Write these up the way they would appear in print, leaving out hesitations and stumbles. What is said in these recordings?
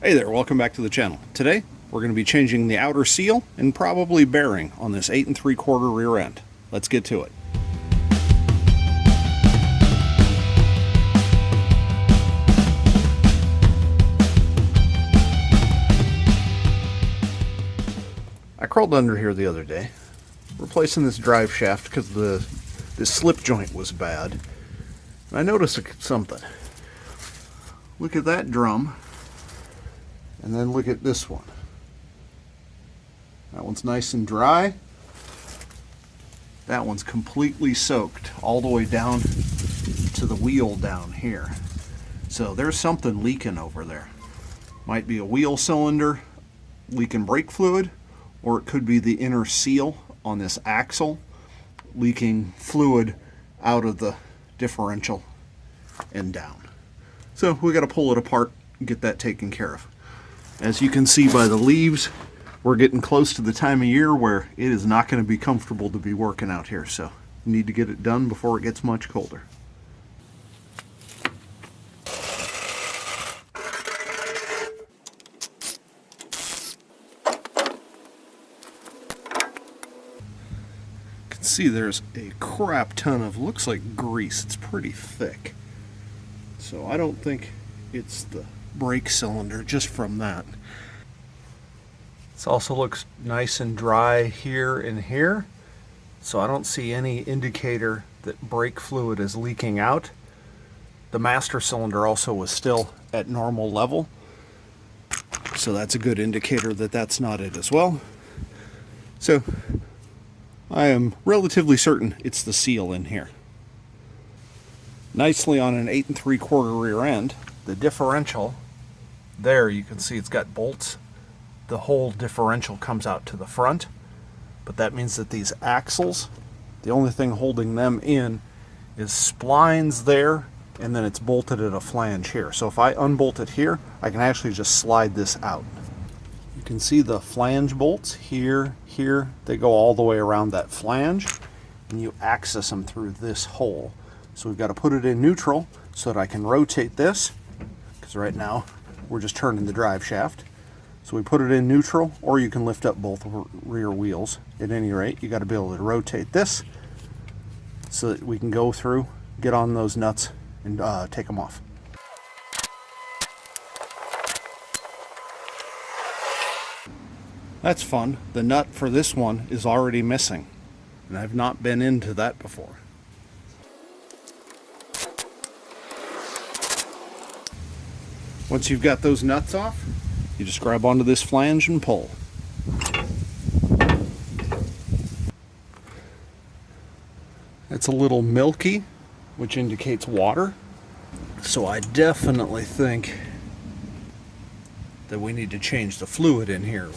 Hey there, welcome back to the channel. Today, we're going to be changing the outer seal and probably bearing on this 8 3/4 rear end. Let's get to it. I crawled under here the other day, replacing this drive shaft because this slip joint was bad. And I noticed something. Look at that drum. And then look at this one. That one's nice and dry. That one's completely soaked all the way down to the wheel down here. So there's something leaking over there. Might be a wheel cylinder leaking brake fluid, or it could be the inner seal on this axle leaking fluid out of the differential and down. So we got to pull it apart and get that taken care of. As you can see by the leaves, we're getting close to the time of year where it is not going to be comfortable to be working out here, so we need to get it done before it gets much colder. You can see there's a crap ton of, looks like grease. It's pretty thick. So I don't think it's the brake cylinder just from that. This also looks nice and dry here and here, so I don't see any indicator that brake fluid is leaking out. The master cylinder also was still at normal level, so that's a good indicator that that's not it as well. So I am relatively certain it's the seal in here. Nicely on an 8 3/4 rear end, the differential there, you can see it's got bolts. The whole differential comes out to the front, but that means that these axles, the only thing holding them in is splines there, and then it's bolted at a flange here. So if I unbolt it here, I can actually just slide this out. You can see the flange bolts here, they go all the way around that flange, and you access them through this hole. So we've got to put it in neutral so that I can rotate this, because right now we're just turning the drive shaft. So we put it in neutral, or you can lift up both rear wheels. At any rate, you got to be able to rotate this so that we can go through, get on those nuts, and take them off. That's fun. The nut for this one is already missing, and I've not been into that before. Once you've got those nuts off, you just grab onto this flange and pull. It's a little milky, which indicates water. So I definitely think that we need to change the fluid in here.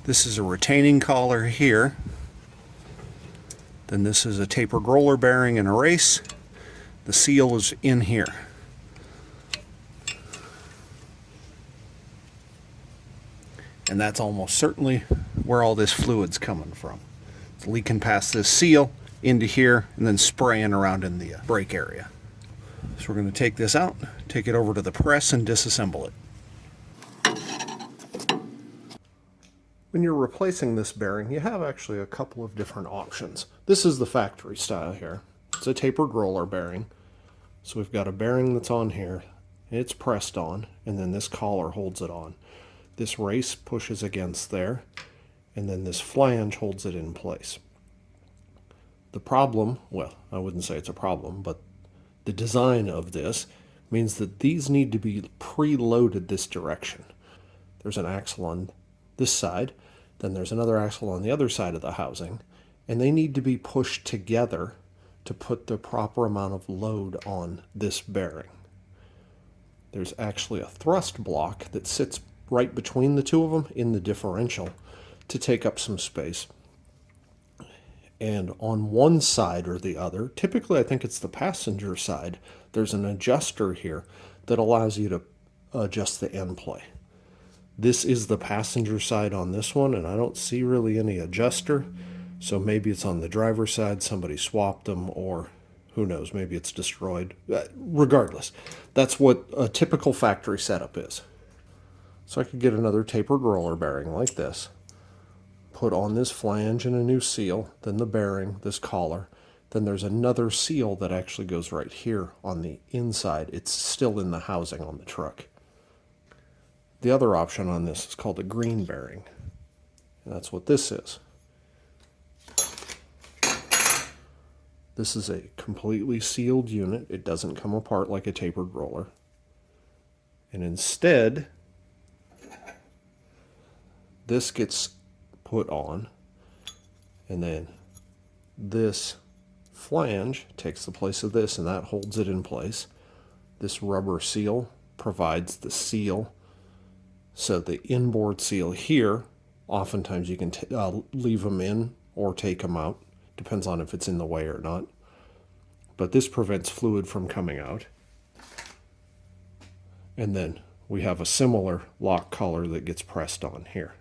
This is a retaining collar here. Then this is a tapered roller bearing and a race. The seal is in here. And that's almost certainly where all this fluid's coming from. It's leaking past this seal into here and then spraying around in the brake area. So we're going to take this out, take it over to the press and disassemble it. When you're replacing this bearing, you have actually a couple of different options. This is the factory style here. It's a tapered roller bearing. So we've got a bearing that's on here, it's pressed on, and then this collar holds it on. This race pushes against there, and then this flange holds it in place. The problem, well, I wouldn't say it's a problem, but the design of this means that these need to be preloaded this direction. There's an axle on this side, then there's another axle on the other side of the housing, and they need to be pushed together to put the proper amount of load on this bearing. There's actually a thrust block that sits right between the two of them in the differential to take up some space. And on one side or the other, typically I think it's the passenger side, there's an adjuster here that allows you to adjust the end play. This is the passenger side on this one, and I don't see really any adjuster, so maybe it's on the driver's side, somebody swapped them, or Who knows, maybe it's destroyed. Regardless, that's what a typical factory setup is. So I could get another tapered roller bearing like this, put on this flange and a new seal, then the bearing, this collar. Then there's another seal that actually goes right here on the inside. It's still in the housing on the truck. The other option on this is called a green bearing. And that's what this is. This is a completely sealed unit. It doesn't come apart like a tapered roller. And instead, this gets put on, and then this flange takes the place of this, and that holds it in place. This rubber seal provides the seal. So the inboard seal here, oftentimes you can leave them in or take them out. Depends on if it's in the way or not. But this prevents fluid from coming out. And then we have a similar lock collar that gets pressed on here.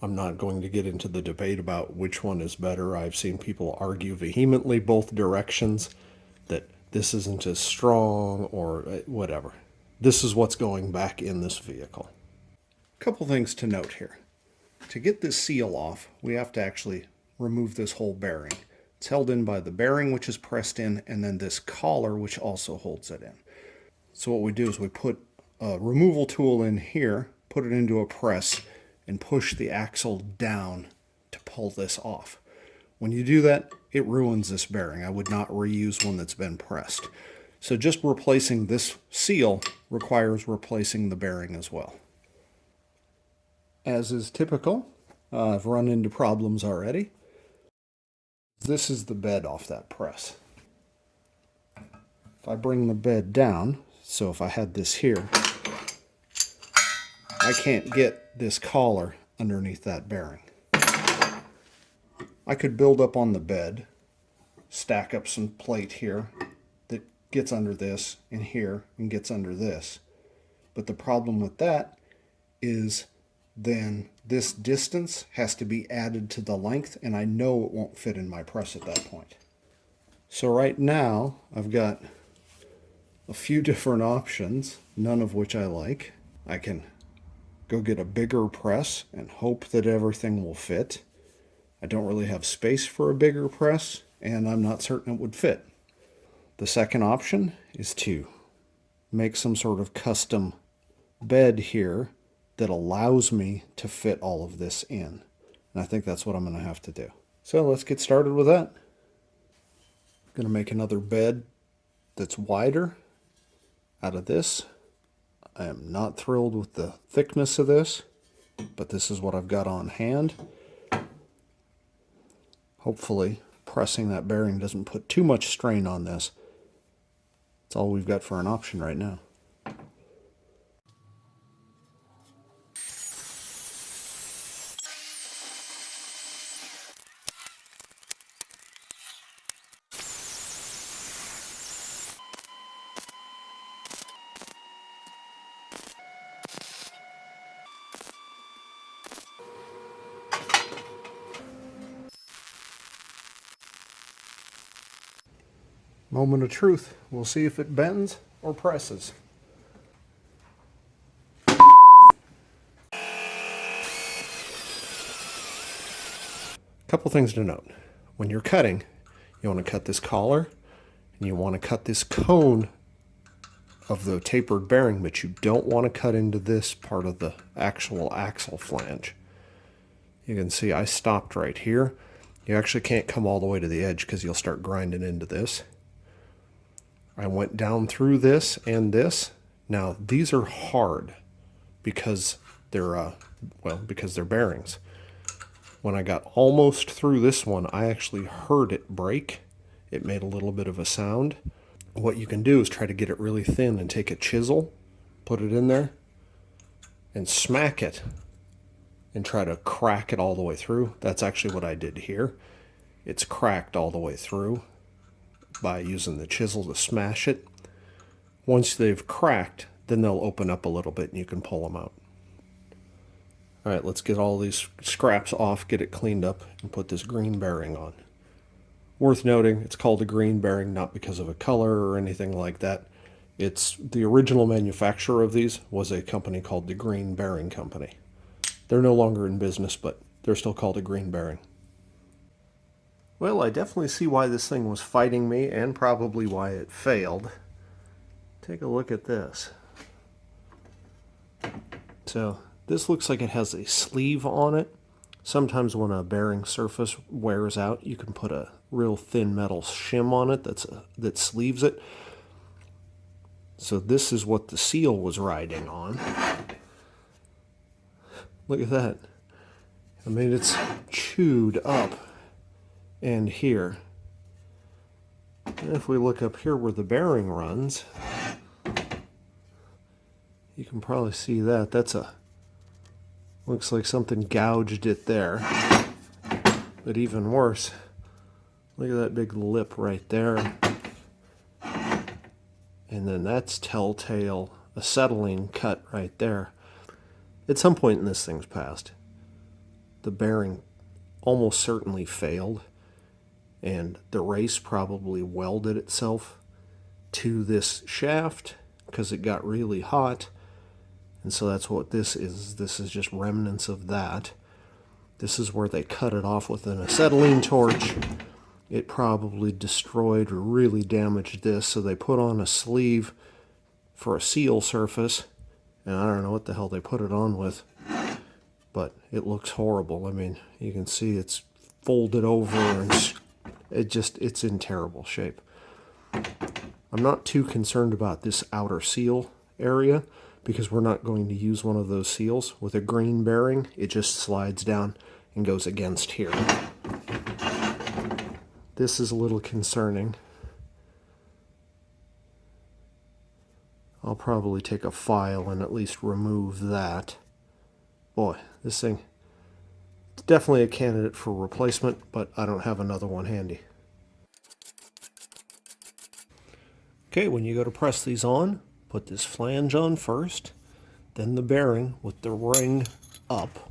I'm not going to get into the debate about which one is better. I've seen people argue vehemently both directions, that this isn't as strong or whatever. This is what's going back in this vehicle. A couple things to note here. To get this seal off, we have to actually remove this whole bearing. It's held in by the bearing, which is pressed in, and then this collar, which also holds it in. So what we do is we put a removal tool in here, put it into a press, and push the axle down to pull this off. When you do that, it ruins this bearing. I would not reuse one that's been pressed. So just replacing this seal requires replacing the bearing as well. As is typical, I've run into problems already. This is the bed off that press. If I bring the bed down, so if I had this here, I can't get this collar underneath that bearing. I could build up on the bed, stack up some plate here that gets under this and here and gets under this. But the problem with that is then this distance has to be added to the length, and I know it won't fit in my press at that point. So right now I've got a few different options, none of which I like. I can go get a bigger press and hope that everything will fit. I don't really have space for a bigger press, and I'm not certain it would fit. The second option is to make some sort of custom bed here that allows me to fit all of this in. And I think that's what I'm going to have to do. So let's get started with that. I'm going to make another bed that's wider out of this. I am not thrilled with the thickness of this, but this is what I've got on hand. Hopefully, pressing that bearing doesn't put too much strain on this. That's all we've got for an option right now. Moment of truth. We'll see if it bends or presses. Couple things to note. When you're cutting, you want to cut this collar and you want to cut this cone of the tapered bearing, but you don't want to cut into this part of the actual axle flange. You can see I stopped right here. You actually can't come all the way to the edge because you'll start grinding into this. I went down through this and this. Now these are hard because they're because they're bearings. When I got almost through this one, I actually heard it break. It made a little bit of a sound. What you can do is try to get it really thin and take a chisel, put it in there, and smack it and try to crack it all the way through. That's actually what I did here. It's cracked all the way through by using the chisel to smash it. Once they've cracked, then they'll open up a little bit and you can pull them out. Alright, let's get all these scraps off, get it cleaned up, and put this green bearing on. Worth noting, it's called a green bearing not because of a color or anything like that. It's the original manufacturer of these was a company called the Green Bearing Company. They're no longer in business, but they're still called a green bearing. Well, I definitely see why this thing was fighting me and probably why it failed. Take a look at this. So this looks like it has a sleeve on it. Sometimes when a bearing surface wears out, you can put a real thin metal shim on it that sleeves it. So this is what the seal was riding on. Look at that. I mean, it's chewed up. And here. And if we look up here where the bearing runs, you can probably see that. That's looks like something gouged it there. But even worse, look at that big lip right there. And then that's telltale acetylene cut right there. At some point in this thing's past, the bearing almost certainly failed, and the race probably welded itself to this shaft because it got really hot. And so that's what this is. This is just remnants of that. This is where they cut it off with an acetylene torch. It probably destroyed or really damaged this, so they put on a sleeve for a seal surface, and I don't know what the hell they put it on with, but it looks horrible. I mean, you can see it's folded over, and it's in terrible shape. I'm not too concerned about this outer seal area, because we're not going to use one of those seals. With a green bearing, it just slides down and goes against here. This is a little concerning. I'll probably take a file and at least remove that. Boy, this thing, it's definitely a candidate for replacement, but I don't have another one handy. Okay, when you go to press these on, put this flange on first, then the bearing with the ring up.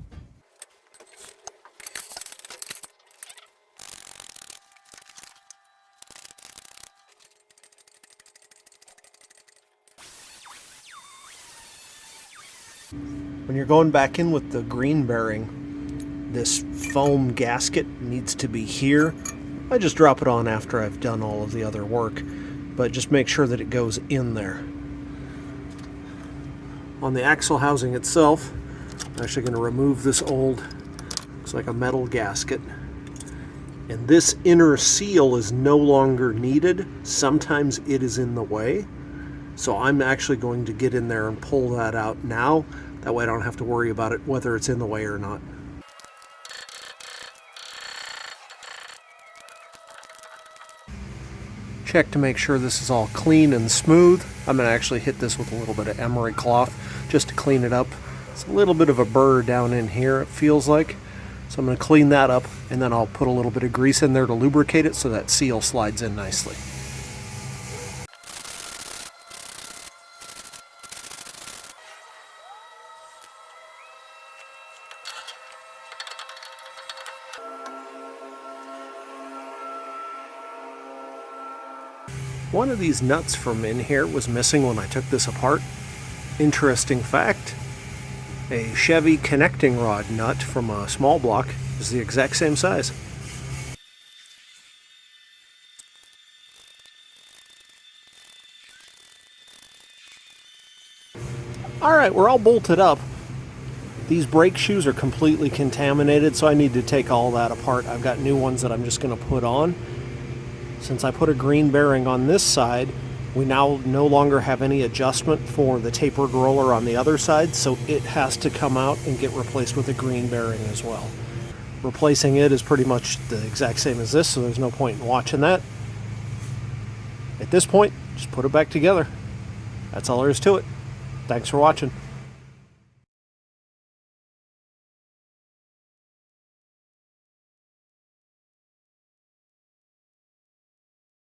When you're going back in with the green bearing, this foam gasket needs to be here. I just drop it on after I've done all of the other work, but just make sure that it goes in there. On the axle housing itself, I'm actually going to remove this old, looks like a metal gasket. And this inner seal is no longer needed. Sometimes it is in the way. So I'm actually going to get in there and pull that out now. That way I don't have to worry about it, whether it's in the way or not. Check to make sure this is all clean and smooth. I'm going to actually hit this with a little bit of emery cloth just to clean it up. It's a little bit of a burr down in here, it feels like. So I'm going to clean that up, and then I'll put a little bit of grease in there to lubricate it so that seal slides in nicely. One of these nuts from in here was missing when I took this apart. Interesting fact, a Chevy connecting rod nut from a small block is the exact same size. Alright, we're all bolted up. These brake shoes are completely contaminated, so I need to take all that apart. I've got new ones that I'm just going to put on. Since I put a green bearing on this side, we now no longer have any adjustment for the tapered roller on the other side, so it has to come out and get replaced with a green bearing as well. Replacing it is pretty much the exact same as this, so there's no point in watching that. At this point, just put it back together. That's all there is to it. Thanks for watching.